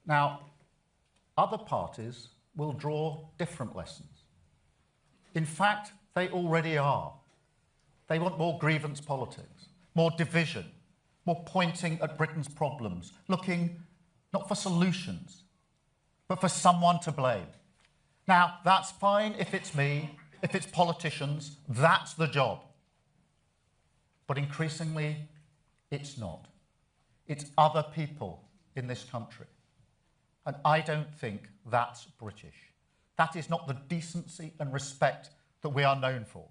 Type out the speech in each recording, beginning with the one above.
Now, other parties will draw different lessons. In fact, they already are. They want more grievance politics, more division, more pointing at Britain's problems, looking not for solutions, but for someone to blame. Now, that's fine if it's me, if it's politicians, that's the job. But increasingly, it's not. It's other people in this country. And I don't think that's British. That is not the decency and respect that we are known for.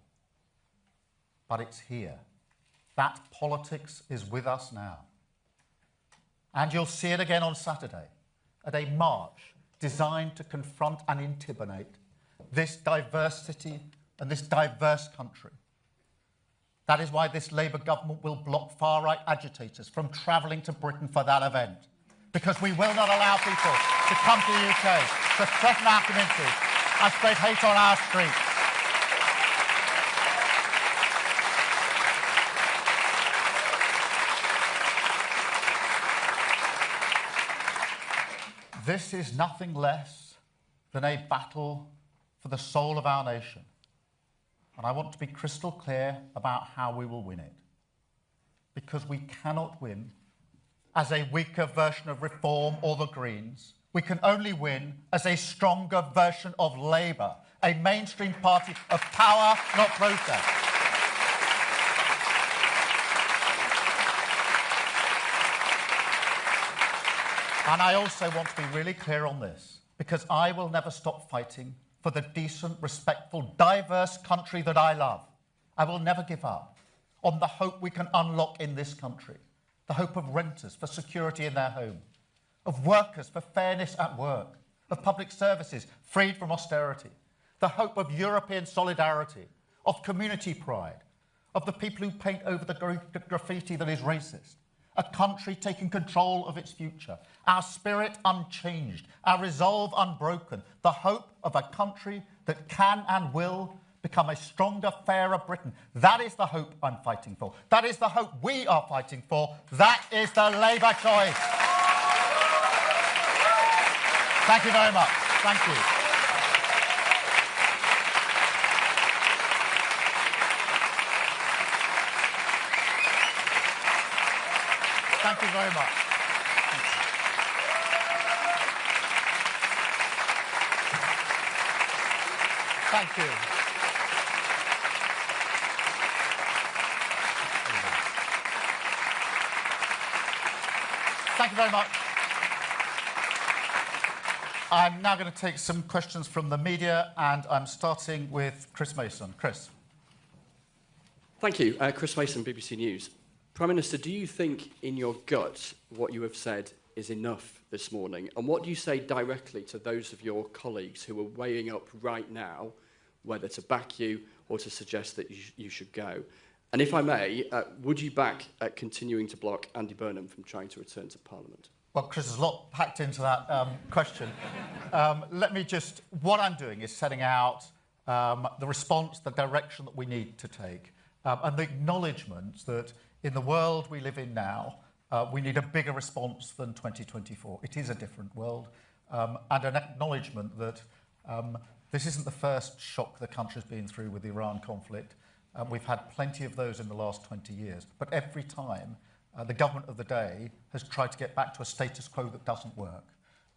But it's here. That politics is with us now. And you'll see it again on Saturday at a march designed to confront and intimidate this diversity and this diverse country. That is why this Labour government will block far-right agitators from travelling to Britain for that event. Because we will not allow people to come to the UK to threaten our communities and spread hate on our streets. This is nothing less than a battle for the soul of our nation. And I want to be crystal clear about how we will win it. Because we cannot win as a weaker version of Reform or the Greens. We can only win as a stronger version of Labour, a mainstream party of power, not protest. And I also want to be really clear on this, because I will never stop fighting for the decent, respectful, diverse country that I love. I will never give up on the hope we can unlock in this country, the hope of renters for security in their home, of workers for fairness at work, of public services freed from austerity, the hope of European solidarity, of community pride, of the people who paint over the graffiti that is racist, a country taking control of its future, our spirit unchanged, our resolve unbroken, the hope of a country that can and will become a stronger, fairer Britain. That is the hope I'm fighting for. That is the hope we are fighting for. That is the Labour choice. Thank you very much. Thank you. Thank you very much. Thank you. Thank you very much. I'm now going to take some questions from the media, and I'm starting with Chris Mason. Chris. Thank you. Chris Mason, BBC News. Prime Minister, do you think in your gut what you have said is enough this morning? And what do you say directly to those of your colleagues who are weighing up right now whether to back you or to suggest that you should go? And if I may, would you back continuing to block Andy Burnham from trying to return to Parliament? Well, Chris, there's a lot packed into that question. Let me just... What I'm doing is setting out the response, the direction that we need to take, and the acknowledgement that in the world we live in now, we need a bigger response than 2024. It is a different world, and an acknowledgement that this isn't the first shock the country's been through with the Iran conflict. We've had plenty of those in the last 20 years, but every time the government of the day has tried to get back to a status quo that doesn't work.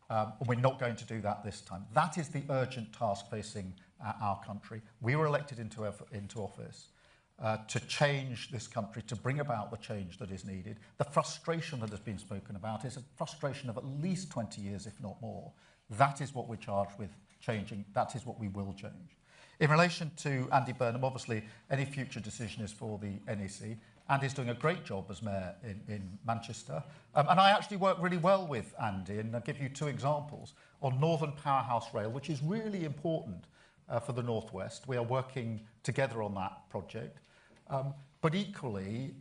And we're not going to do that this time. That is the urgent task facing our country. We were elected into office to change this country, to bring about the change that is needed. The frustration that has been spoken about is a frustration of at least 20 years, if not more. That is what we're charged with changing. That is what we will change. In relation to Andy Burnham, obviously, any future decision is for the NEC. Andy's doing a great job as mayor in Manchester. And I actually work really well with Andy, and I'll give you two examples. On Northern Powerhouse Rail, which is really important for the North West. We are working together on that project. But equally,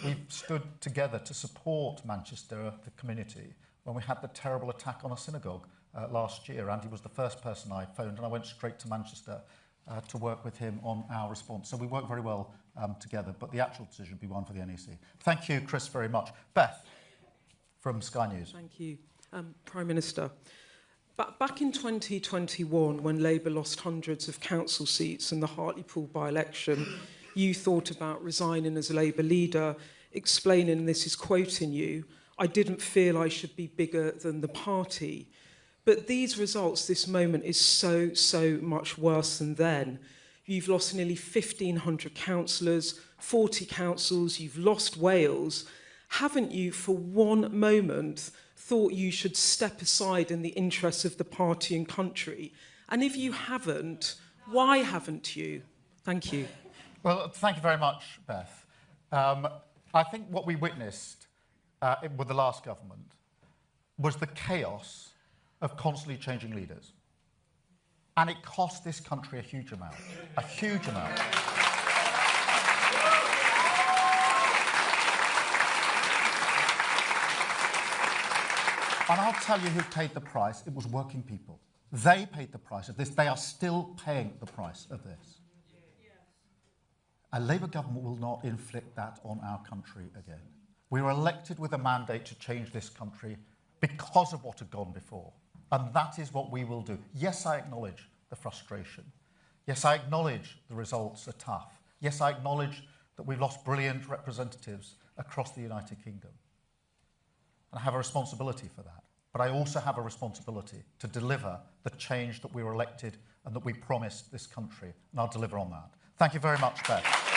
we've stood together to support Manchester, the community, when we had the terrible attack on a synagogue last year. Andy was the first person I phoned, and I went straight to Manchester to work with him on our response. So we work very well together, but the actual decision will be one for the NEC. Thank you, Chris, very much. Beth. from Sky News. Thank you. Prime Minister, back in 2021, when Labour lost hundreds of council seats in the Hartlepool by-election, you thought about resigning as Labour leader, explaining, and this is quoting you, "I didn't feel I should be bigger than the party." But these results, this moment, is so much worse than then. You've lost nearly 1,500 councillors, 40 councils, you've lost Wales. Haven't you, for one moment, thought you should step aside in the interests of the party and country? And if you haven't, why haven't you? Thank you. Well, thank you very much, Beth. I think what we witnessed with the last government was the chaos of constantly changing leaders. And it cost this country a huge amount. A huge amount. And I'll tell you who paid the price. It was working people. They paid the price of this. They are still paying the price of this. A Labour government will not inflict that on our country again. We were elected with a mandate to change this country because of what had gone before. And that is what we will do. Yes, I acknowledge the frustration. Yes, I acknowledge the results are tough. Yes, I acknowledge that we've lost brilliant representatives across the United Kingdom. And I have a responsibility for that. But I also have a responsibility to deliver the change that we were elected and that we promised this country. And I'll deliver on that. Thank you very much, Beth.